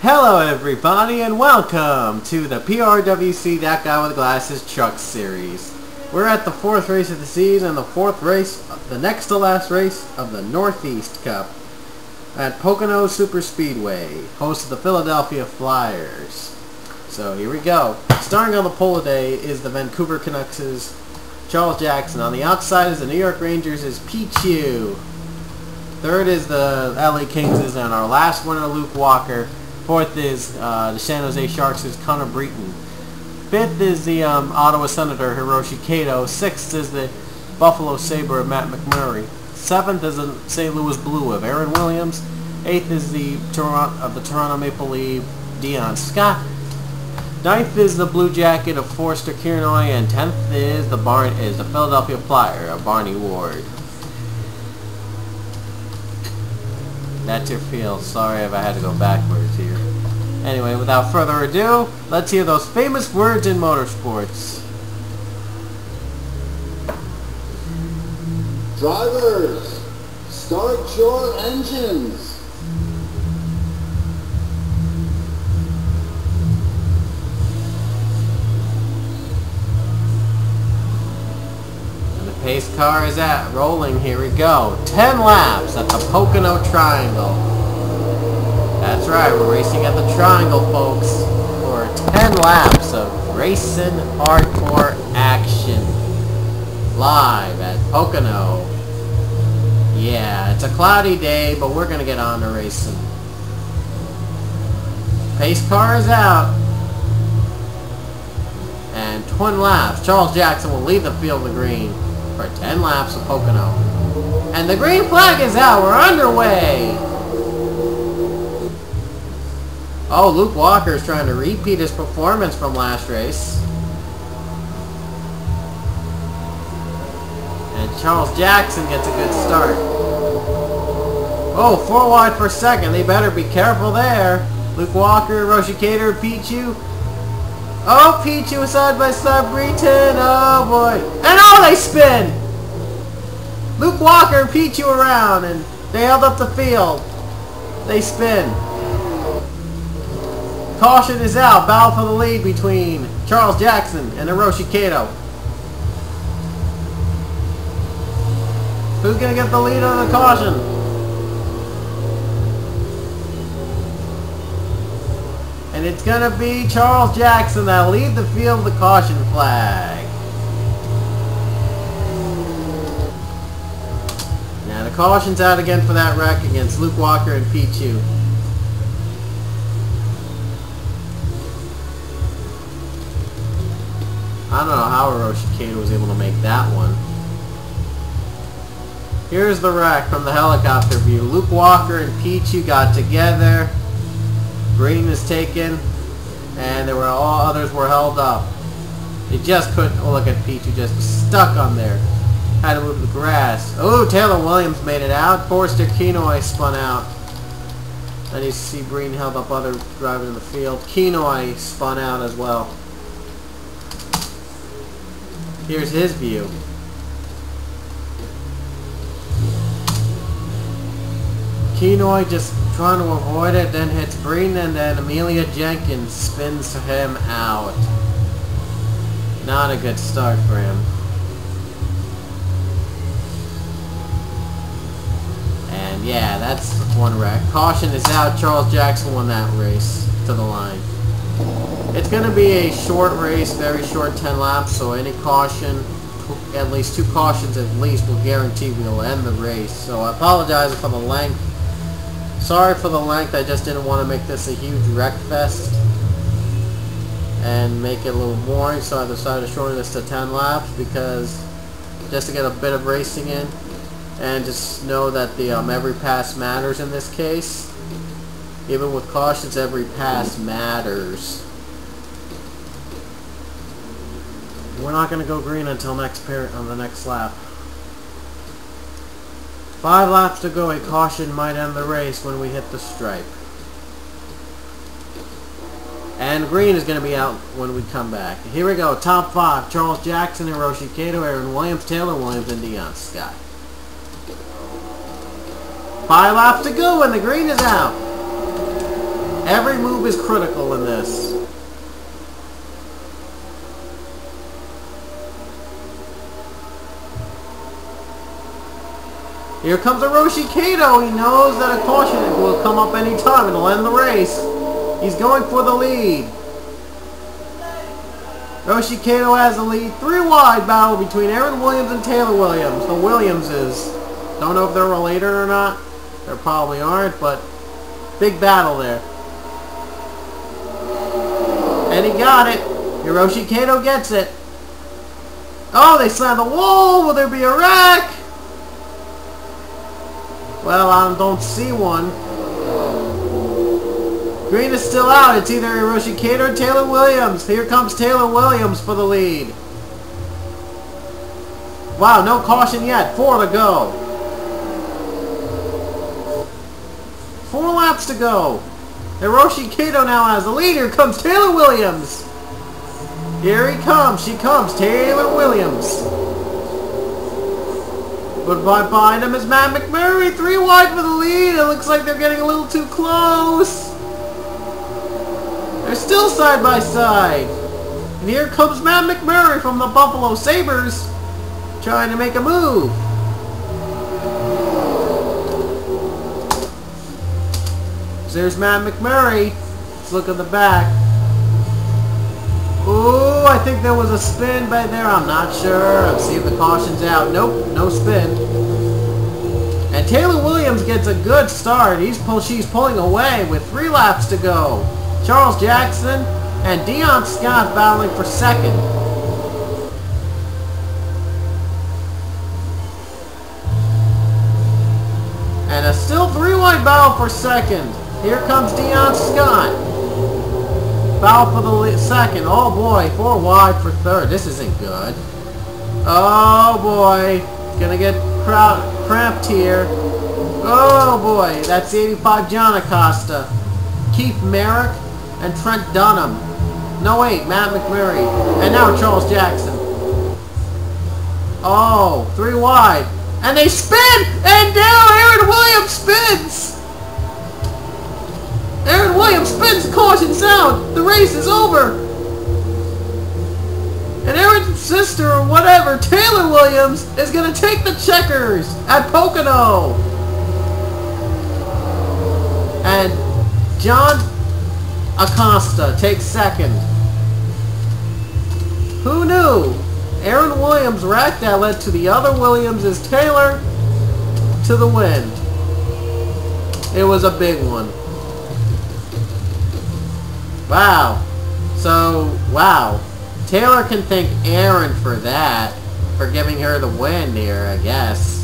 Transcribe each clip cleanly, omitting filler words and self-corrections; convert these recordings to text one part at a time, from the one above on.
Hello everybody and welcome to the PRWC That Guy with Glasses Truck Series. We're at the fourth race of the season, the next to last race of the Northeast Cup at Pocono Superspeedway, host of the Philadelphia Flyers. So here we go. Starting on the pole today is the Vancouver Canucks' Charles Jackson. On the outside is the New York Rangers' Pichu. Third is the LA Kings' and our last winner, Luke Walker. Fourth is the San Jose Sharks' Connor Breton. Fifth is the Ottawa Senator, Hiroshi Kato. Sixth is the Buffalo Sabre, Matt McMurray. Seventh is the St. Louis Blue of Aaron Williams. Eighth is the Toronto Maple Leaf, Dion Scott. Ninth is the Blue Jacket of Forster Kiernoy, and 10th is the Philadelphia Flyer of Barney Ward. That's your field. Sorry if I had to go backwards here. Anyway, without further ado, let's hear those famous words in motorsports. Drivers, start your engines. Pace car is rolling. Here we go. 10 laps at the Pocono Triangle. That's right, we're racing at the Triangle, folks, for 10 laps of racing hardcore action live at Pocono. Yeah, it's a cloudy day, but we're gonna get on to racing. Pace car is out. And 20 laps. Charles Jackson will lead the field of green for 10 laps of Pocono. And the green flag is out. We're underway. Oh, Luke Walker is trying to repeat his performance from last race. And Charles Jackson gets a good start. Oh, 4 wide for second. They better be careful there. Luke Walker, Hiroshi Kato, Pichu. Oh, Pichu side by side, Breton. Oh boy. And oh, they spin! Luke Walker and Pichu around, and they held up the field. They spin. Caution is out. Battle for the lead between Charles Jackson and Hiroshi Kato. Who's going to get the lead on the caution? And it's going to be Charles Jackson that'll lead the field with the caution flag. Now the caution's out again for that wreck against Luke Walker and Pichu. I don't know how Hiroshi Kato was able to make that one. Here's the wreck from the helicopter view. Luke Walker and Pichu got together. Green is taken, and all others were held up. They just couldn't look at Pichu, just stuck on there. Had to move the grass. Oh, Taylor Williams made it out. Forster Kiernoy spun out. And you see Green held up other drivers in the field. Kiernoy spun out as well. Here's his view. Kiernoy just trying to avoid it, then hits Breen, and then Amelia Jenkins spins him out. Not a good start for him. And yeah, that's one wreck. Caution is out. Charles Jackson won that race to the line. It's going to be a short race, very short 10 laps, so any caution, at least 2 cautions at least, will guarantee we'll end the race. So I apologize for the length. Sorry for the length, I just didn't want to make this a huge wreck fest and make it a little boring, so I decided to shorten this to 10 laps because just to get a bit of racing in, and just know that the every pass matters in this case. Even with cautions, every pass matters. We're not going to go green until on the next lap. 5 laps to go. A caution might end the race when we hit the stripe. And green is going to be out when we come back. Here we go. Top 5. Charles Jackson, Hiroshi Kato, Aaron Williams, Taylor Williams, and Dion Scott. 5 laps to go and the green is out. Every move is critical in this. Here comes Hiroshi Kato. He knows that a caution will come up any time and it'll end the race. He's going for the lead. Hiroshi Kato has the lead. 3 wide battle between Aaron Williams and Taylor Williams. The Williamses. Don't know if they're related or not. They probably aren't, but big battle there. And he got it. Hiroshi Kato gets it. Oh, they slammed the wall. Will there be a wreck? Well, I don't see one. Green is still out. It's either Hiroshi Kato or Taylor Williams. Here comes Taylor Williams for the lead. Wow, no caution yet. 4 to go. 4 laps to go. Hiroshi Kato now has the lead. Here comes Taylor Williams. Here he comes. She comes. Taylor Williams. But behind him is Matt McMurray. 3 wide for the lead. It looks like they're getting a little too close. They're still side by side. And here comes Matt McMurray from the Buffalo Sabres trying to make a move. So there's Matt McMurray. Let's look at the back. Ooh, I think there was a spin by there. I'm not sure. Let's see if the caution's out. Nope, no spin. And Taylor Williams gets a good start. She's pulling away with 3 laps to go. Charles Jackson and Dion Scott battling for second. And a still 3 wide battle for second. Here comes Dion Scott. Battle for the second. Oh boy, 4 wide for third. This isn't good. Oh boy, gonna get cramped here. Oh boy, that's 85 John Acosta, Keith Merrick, and Trent Dunham. No wait, Matt McMurray, and now Charles Jackson. Oh, 3 wide, and they spin, and now Aaron Williams spins. Aaron Williams spins, caution sound. The race is over. And Aaron's sister or whatever, Taylor Williams, is going to take the checkers at Pocono. And John Acosta takes second. Who knew? Aaron Williams wrecked that led to the other Williams is Taylor to the win. It was a big one. Wow. So, wow. Taylor can thank Aaron for that. For giving her the win here, I guess.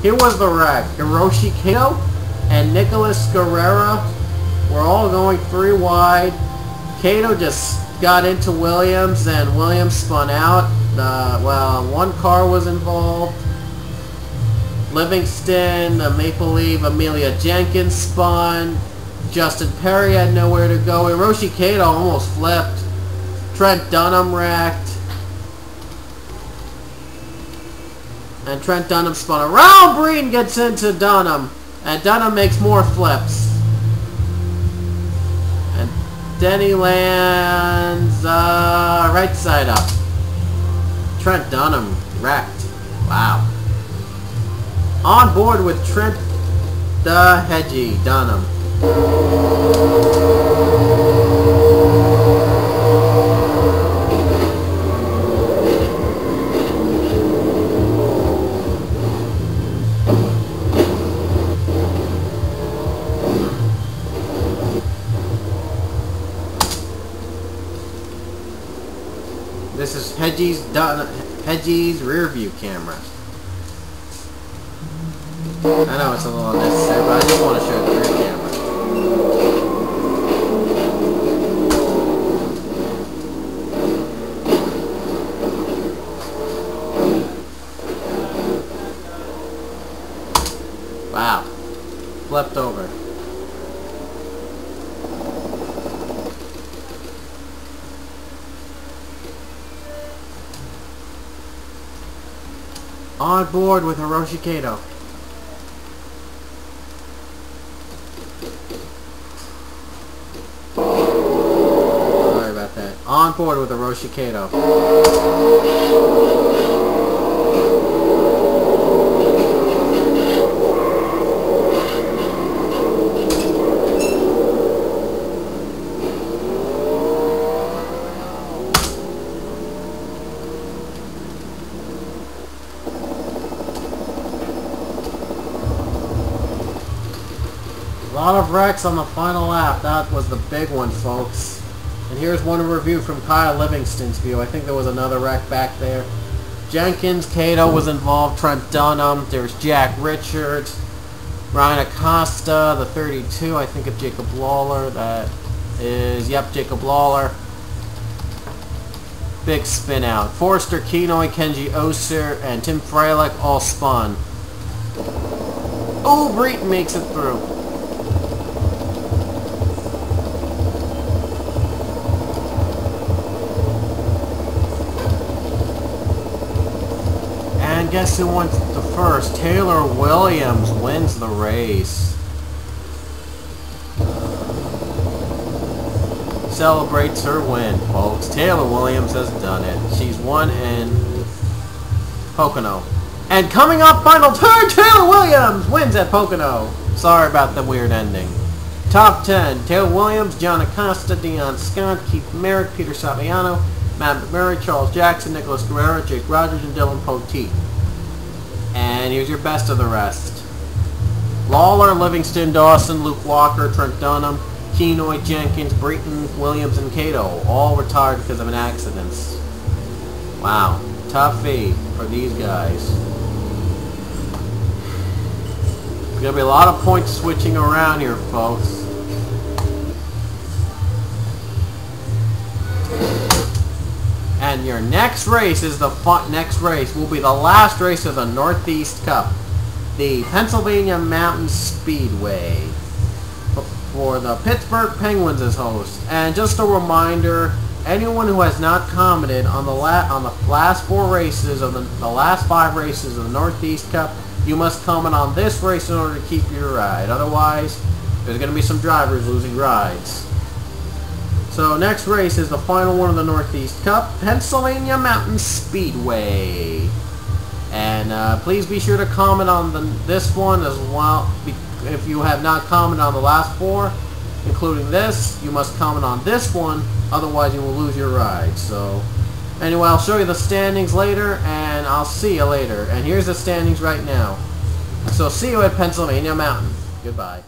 Here was the wreck. Hiroshi Kato and Nicholas Guerrera were all going 3 wide. Kato just got into Williams and Williams spun out. Well, 1 car was involved. Livingston, Maple Leaf, Amelia Jenkins spun. Justin Perry had nowhere to go. Hiroshi Kato almost flipped. Trent Dunham wrecked. And Trent Dunham spun around. Breen gets into Dunham. And Dunham makes more flips. And Denny lands right side up. Trent Dunham wrecked. Wow. On board with Trent the Hedgie Dunham. This is Hedgie's rear view camera. I know it's a little unnecessary, but I just want to show the rear camera. Wow. Flipped over. On board with Hiroshi Kato. on board with the Hiroshi Kato. A lot of wrecks on the final lap. That was the big one, folks. And here's one review from Kyle Livingston's view. I think there was another wreck back there. Jenkins, Kato was involved, Trent Dunham. There's Jack Richards, Ryan Acosta, the 32, I think of Jacob Lawler. That is, yep, Jacob Lawler. Big spin out. Forster Kenoi, Kenji Oser, and Tim Freilich all spun. Oh, Breton makes it through. And guess who went the first? Taylor Williams wins the race. Celebrates her win, folks. Taylor Williams has done it. She's won in Pocono. And coming up, final turn, Taylor Williams wins at Pocono. Sorry about the weird ending. Top 10, Taylor Williams, John Acosta, Dion Scott, Keith Merrick, Peter Saviano, Matt McMurray, Charles Jackson, Nicholas Guerrero, Jake Rogers, and Dylan Poteet. And here's your best of the rest. Lawler, Livingston, Dawson, Luke Walker, Trent Dunham, Kenoi, Jenkins, Breton, Williams, and Kato all retired because of an accident. Wow. Tough feat for these guys. There's going to be a lot of points switching around here, folks. And your next race is next race will be the last race of the Northeast Cup, the Pennsylvania Mountain Speedway, for the Pittsburgh Penguins as host. And just a reminder, anyone who has not commented on the last 4 races of the last 5 races of the Northeast Cup, you must comment on this race in order to keep your ride. Otherwise, there's going to be some drivers losing rides. So next race is the final one of the Northeast Cup, Pennsylvania Mountain Speedway. And please be sure to comment on this one as well. If you have not commented on the last 4, including this, you must comment on this one, otherwise you will lose your ride. So anyway, I'll show you the standings later, and I'll see you later. And here's the standings right now. So see you at Pennsylvania Mountain. Goodbye.